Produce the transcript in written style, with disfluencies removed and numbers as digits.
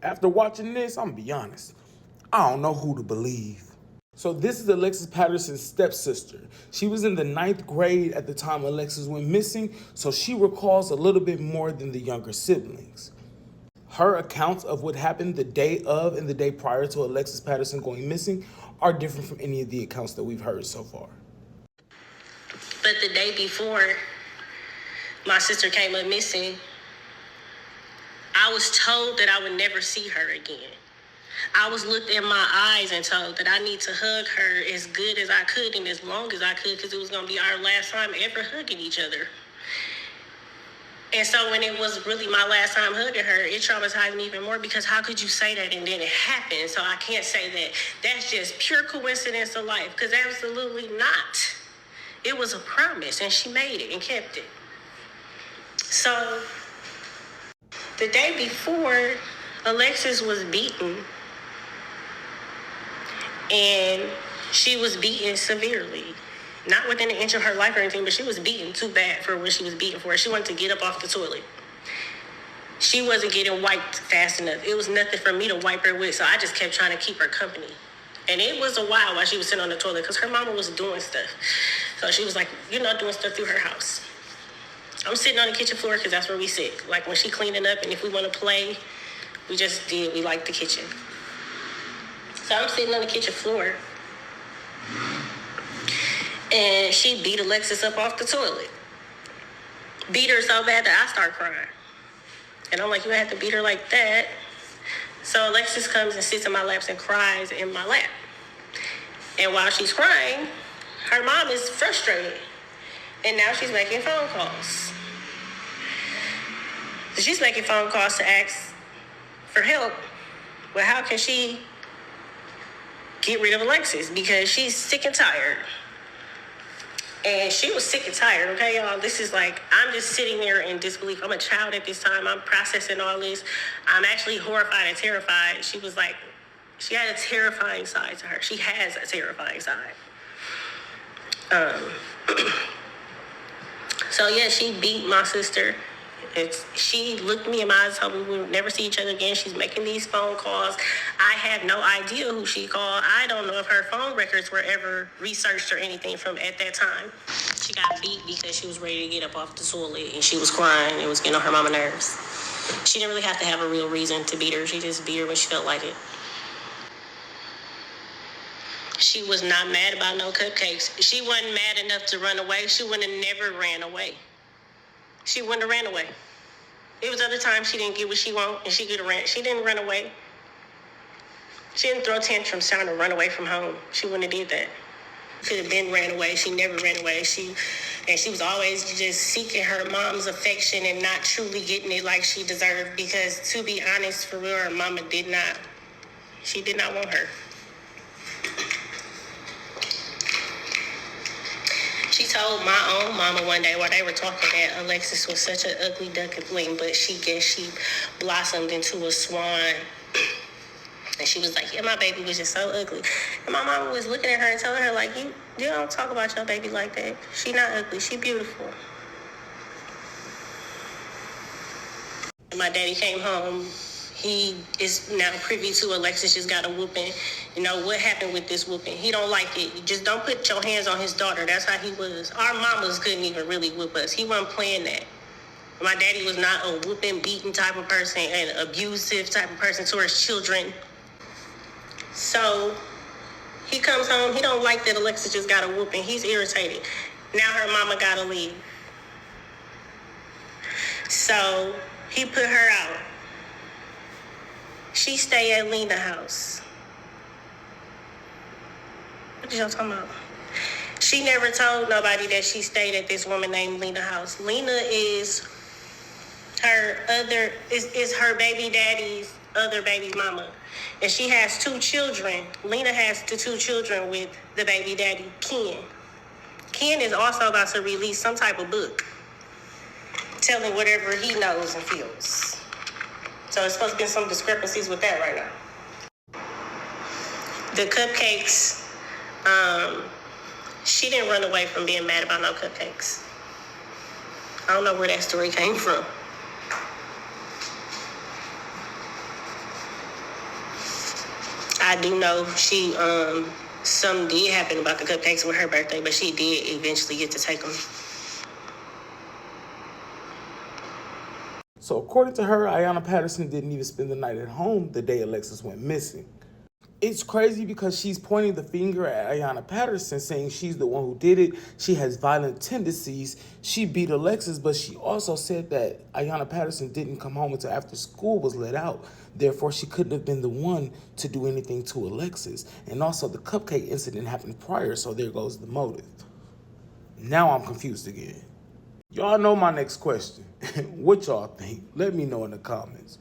After watching this, I'm gonna be honest, I don't know who to believe. So this is Alexis Patterson's stepsister. She was in the 9th grade at the time Alexis went missing, so she recalls a little bit more than the younger siblings. Her accounts of what happened the day of and the day prior to Alexis Patterson going missing are different from any of the accounts that we've heard so far. But the day before my sister came up missing, I was told that I would never see her again. I was looked in my eyes and told that I need to hug her as good as I could and as long as I could, because it was going to be our last time ever hugging each other. And so when it was really my last time hugging her, it traumatized me even more, because how could you say that and then it happened? So I can't say that that's just pure coincidence of life, because absolutely not. It was a promise, and she made it and kept it. So the day before, Alexis was beaten, and she was beaten severely. Not within an inch of her life or anything, but she was beaten too bad for what she was beaten for. She wanted to get up off the toilet. She wasn't getting wiped fast enough. It was nothing for me to wipe her with, so I just kept trying to keep her company. And it was a while she was sitting on the toilet, because her mama was doing stuff. So she was like, doing stuff through her house. I'm sitting on the kitchen floor, because that's where we sit. Like when she cleaning up, and if we want to play, we like the kitchen. So I'm sitting on the kitchen floor, and she beat Alexis up off the toilet. Beat her so bad that I start crying. And I'm like, you have to beat her like that. So Alexis comes and sits in my lap and cries in my lap. And while she's crying, her mom is frustrated. And now she's making phone calls. So she's making phone calls to ask for help. Well, how can she get rid of Alexis? Because she's sick and tired. And she was sick and tired, okay, y'all? This is like, I'm just sitting there in disbelief. I'm a child at this time. I'm processing all this. I'm actually horrified and terrified. She was like, she had a terrifying side to her. She has a terrifying side. So, yeah, she beat my sister. She looked me in my eyes, told me we would never see each other again. She's making these phone calls. I have no idea who she called. I don't know if her phone records were ever researched or anything from at that time. She got beat because she was ready to get up off the toilet, and she was crying. It was getting on her mama's nerves. She didn't really have to have a real reason to beat her. She just beat her when she felt like it. She was not mad about no cupcakes. She wasn't mad enough to run away. She would have never ran away. She wouldn't have ran away. It was other times she didn't get what she wanted, and she could have ran. She didn't run away. She didn't throw tantrums trying to run away from home. She wouldn't have did that. Could have been ran away. She never ran away. She was always just seeking her mom's affection and not truly getting it like she deserved, because to be honest, for real, her mama did not want her. She told my own mama one day while they were talking that Alexis was such an ugly duckling, but she blossomed into a swan. And she was like, yeah, my baby was just so ugly. And my mama was looking at her and telling her, like, you don't talk about your baby like that. She not ugly. She beautiful. And my daddy came home. He is now privy to Alexis just got a whooping. What happened with this whooping? He don't like it. You just don't put your hands on his daughter. That's how he was. Our mamas couldn't even really whoop us. He wasn't playing that. My daddy was not a whooping, beating type of person, and abusive type of person towards children. So he comes home. He don't like that Alexis just got a whooping. He's irritated. Now her mama gotta leave. So he put her out. She stay at Lena house. What did y'all talking about? She never told nobody that she stayed at this woman named Lena house. Lena is her baby daddy's other baby mama. And she has 2 children. Lena has the 2 children with the baby daddy, Ken. Ken is also about to release some type of book telling whatever he knows and feels. So it's supposed to be some discrepancies with that right now. The cupcakes, she didn't run away from being mad about no cupcakes. I don't know where that story came from. I do know she, something did happen about the cupcakes with her birthday, but she did eventually get to take them. So according to her, Ayanna Patterson didn't even spend the night at home the day Alexis went missing. It's crazy because she's pointing the finger at Ayanna Patterson, saying she's the one who did it. She has violent tendencies. She beat Alexis, but she also said that Ayanna Patterson didn't come home until after school was let out. Therefore, she couldn't have been the one to do anything to Alexis. And also, the cupcake incident happened prior, so there goes the motive. Now I'm confused again. Y'all know my next question. What y'all think? Let me know in the comments.